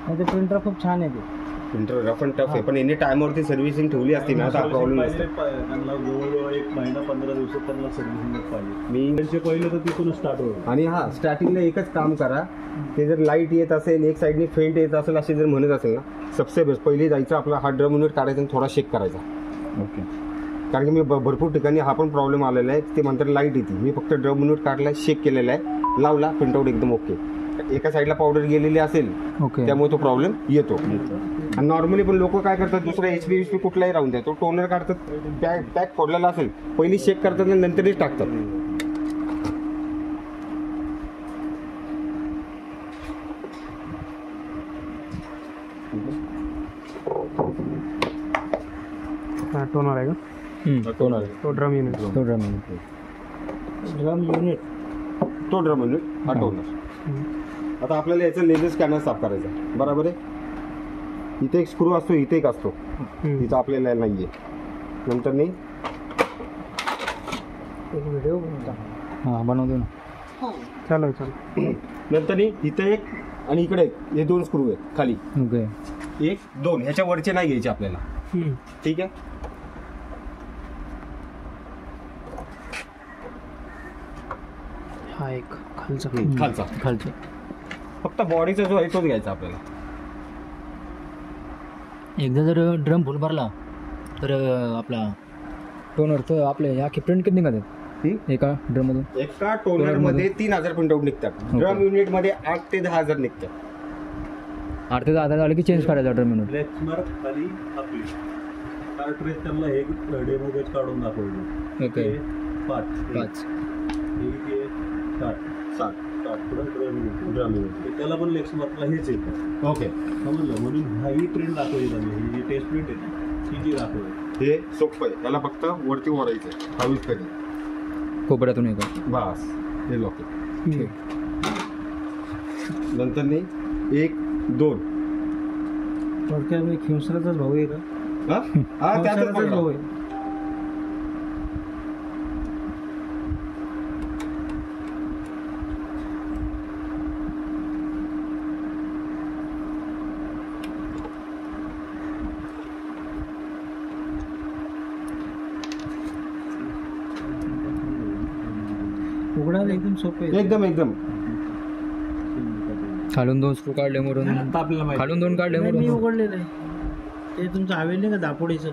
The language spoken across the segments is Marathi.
ते प्रिंटर खूप छान आहे. ते प्रिंटर रफ अँड टफ आहे, पण एनी टाइमवरती सर्व्हिसिंग ठेवली असती ना तर प्रॉब्लेम नसतो. त्यांना जवळजवळ 1 महिना 15 दिवसात त्यांना सर्व्हिसिंग पाहिजे. मी त्यांचे पहिले तर तिथून स्टार्ट होईल. आणि हा स्टार्टिंगला एकच काम करा, ते जर लाईट येत असेल एक साईडने फेंट येत असेल असे जर म्हणत असेल ना, सबसे बेस्ट पहिले जायचं आपला हा ड्रम युनिट काढायचा आणि थोडा शेक करायचा. ओके. कारण की मी भरपूर ठिकाणी हा पण प्रॉब्लेम आलेला आहे, ते म्हणतात लाईट येते. मी फक्त ड्रम युनिट काढला, शेक केलेला आहे, लावला, प्रिंटआउट एकदम ओके. एका साईडला पावडर गेलेली असेल त्यामुळे तो प्रॉब्लेम येतो. आणि नॉर्मली पण लोक काय करतात, दुसरा HP कुठलाही राहून द्या, तो टोनर काढतात, पॅक फोडलेला असेल पहिली शेक करतात आणि नंतरच टाकतात. टोनर आहे का? टोनर तो ड्रम युनिट. तो ड्रम युनिट हा टोनर. आता आपल्याला याचं लेझर स्कॅनर साफ करायचा, बरोबर आहे. इथे एक स्क्रू असतो, इथे एक असतो, इथं आपल्याला नाहीये. नंतर नाही व्हिडिओ बनवतो ना. चालेल. नंतर इथे एक आणि इकडे एक, हे 2 स्क्रू आहेत खाली. ओके. 1 2 ह्याच्या वरचे नाही घ्यायचे आपल्याला. ठीक आहे. हा एक खालचा फक्त बॉडीचा जो आहे तोच घ्यायचा आपल्याला. एकदा जर ड्रम फुल भरला तर आपला टोनर तर आपले आखी प्रिंट किती निघतात एका ड्रम मधून? एका टोनर मध्ये 3000 प्रिंटआउट निघतात. ड्रम युनिट मध्ये 8 ते 10,000 निघतात. 8 ते 10,000 झाले की चेंज करायचा ड्रम युनिट. लेक्समार्क खाली आपली कार्ट्रेज त्यांना हे डेमो पेज काढून दाखवलं. ओके. 5 हे 7 ड्रम युनिट त्याला पण लेक्समार्कला हेच येतं. ओके, समजलं. म्हणून ही प्रिंट दाखवली जाते, ही जी टेस्ट प्रिंट आहे ना ही जी दाखवली. हे सोपं आहे, त्याला फक्त वरती ओढायचं 22 कधी कोपऱ्यातून येतो बस. हे लॉक. नंतर नाही 1 2 थोडक्यात मी खिमसराचाच भाऊ आहे का? हा त्याचाच भाऊ आहे. उघडायला एकदम सोपं आहे. एकदम खालून 2 स्क्रू काढले मरून, खालून 2 काढले मरून. मी उघडलेलं आहे ते तुमचं हवेल नाही का दापोडीचं.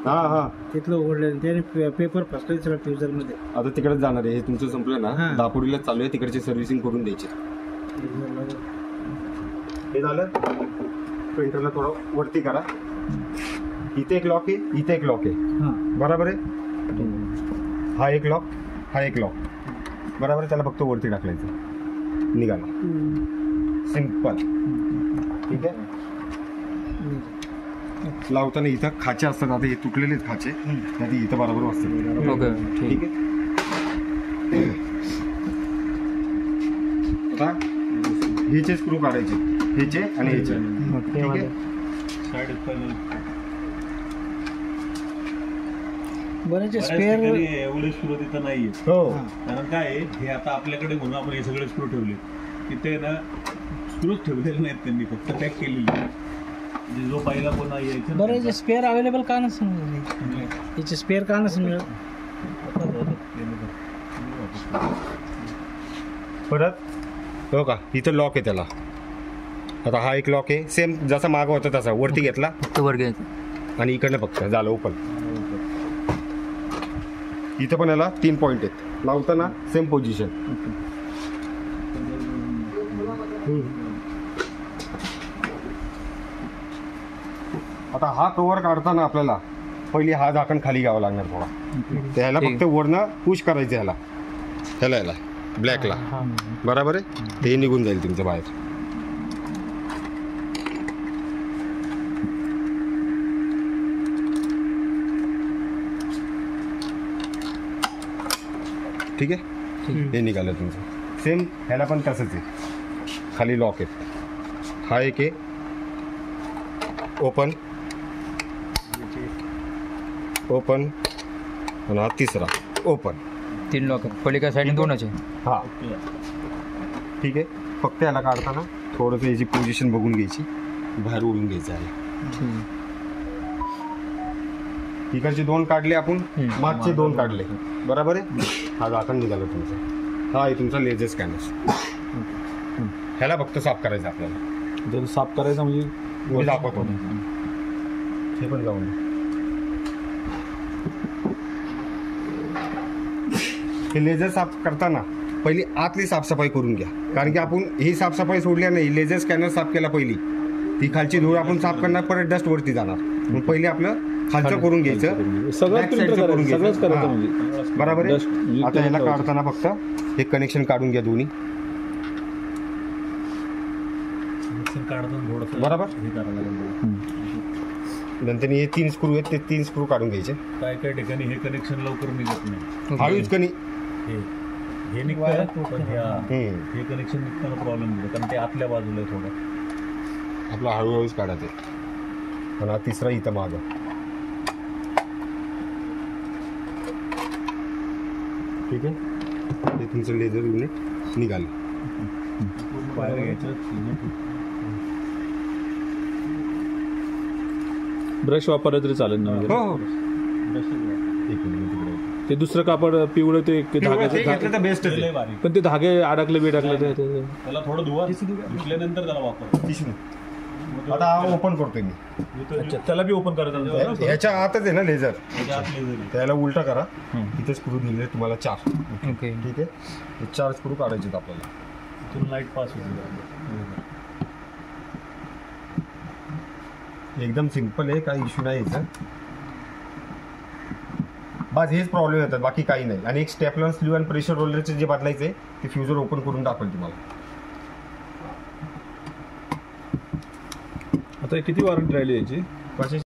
हा तिथलं उघडलेलं त्याने पेपर फसले सगळं फ्युजर मध्ये. आता तिकडेच जाणार आहे. हे तुमचं संपलं ना, दापोडीला चालू आहे, तिकडची सर्व्हिसिंग करून द्यायची. हे झालं. प्रिंटरला थोडं वरती करा. इथे एक लॉक आहे, इथे एक लॉक आहे, बरोबर आहे. हा एक लॉक, हा एक लॉक, बरोबर आहे. त्याला फक्त वरती टाकायचं, निघाला. सिंपल. ठीक आहे. लावताना इथं खाचे असतात. आता हे तुटलेले खाचे, त्यात इथं बरोबर असतात. ओके, ठीक आहे. आता हेचे स्क्रू काढायचे, हेचे आणि हेचे. ठीक आहे. बरेचसे स्पेअर एवढे स्क्रू तिथं नाहीये. हो, कारण काय आहे, हे आता आपल्याकडे म्हणून आपण हे सगळे स्क्रू ठेवले. तिथे ना स्क्रूज ठेवलेले नाहीत त्यांनी, फक्त पॅक केलेली. म्हणजे जो पहिला कोणा यायचा बरेचसे स्पेअर अवेलेबल का नसेल, याचे स्पेअर का नसेल मिळत. परत हो का, इथं लॉक आहे त्याला. आता हा एक लॉक आहे, सेम जसा मागं होता तसा वरती घेतला, फक्त वर घ्यायचं आणि इकडनं फक्त झालं ओपन. इथं पण याला 3 पॉईंट आहेत. लावताना सेम पोझिशन. आता हा कव्हर काढताना आपल्याला पहिली हा झाकण खाली घ्यावं लागणार थोडा. त्याला फक्त वरनं पुश करायचं, ह्याला ब्लॅकला, बरोबर आहे. ते निघून जाईल तुमचं बाहेर. ठीक आहे. हे निघालं तुमचं. सेम ह्याला पण तसंच आहे, खाली लॉक आहे. हा एक आहे ओपन ओपन, आणि हा तिसरा ओपन. 3 लॉक पलीकडे साईडने 2च आहे. हा ठीक आहे. फक्त याला काढताना थोडंसं याची पोझिशन बघून घ्यायची. बाहेर ओढून घ्यायचं आहे. इकडचे 2 काढले आपण, मागचे 2 काढले, बरोबर आहे. हा झाकण निघाला तुमचा. हा आहे तुमचा लेझर स्कॅनर. ह्याला फक्त साफ करायचं आपल्याला. जर साफ करायचं म्हणजे मी दाखवतो. हे पण जाऊन हे लेझर साफ करताना पहिली आतली साफसफाई करून घ्या, कारण की आपण ही साफसफाई सोडल्या नाही. लेझर स्कॅनर साफ केला पहिली, ती खालची धूळ आपण साफ करणार, परत डस्ट वरती जाणार. मग पहिले आपलं खालचं करून घ्यायचं, back side चं करून घ्यायचं. हा. बरोबर आहे. आता ह्याला काढताना फक्त हे कनेक्शन काढून घ्या दोन्ही, बरोबर. नंतर हे 3 स्क्रू आहेत, ते 3 स्क्रू काढून घ्यायचे. काय काय ठिकाणी हे कनेक्शन लवकर निघत नाही. हळूच कनी हे निघतं, पण हे कनेक्शन निघताना प्रॉब्लेम येतो, कारण ते आतल्या बाजूला आहे थोडं. आपला हळूहळूच काढायचं. आणि हा तिसरा इथं मागं. ठीक आहे. हे तुमचं लेझर युनिट निघालं. बाहेर घ्यायचं. ब्रश वापरला तरी चालेल ना? हो हो. ते दुसरं कापड पिवळं ते घेतलं तर बेस्ट आहे. लय बारीक. पण ते धागे अडकले बिडकले ते त्याला थोडं धुतल्यानंतर त्याला वापर. आता हा ओपन करतोय मी. त्याला बी ओपन करायचं. ह्याच्या आतच आहे ना लेझर, त्याच्या आत laser आहे. त्याला उलटा करा. इथे स्क्रू दिले तुम्हाला 4. ओके. ठीक आहे. हे 4 स्क्रू काढायचे आहेत आपल्याला. इथून लाईट पास होते. एकदम सिंपल आहे, काही इश्यू नाही याचा. बस हेच प्रॉब्लेम येतात, बाकी काही नाही. आणि एक स्टेपलर स्लीव आणि प्रेशर रोलरचे जे बदलायचे ते फ्युजर ओपन करून दाखवेल तुम्हाला. आता किती वॉरंटी राहिली याची?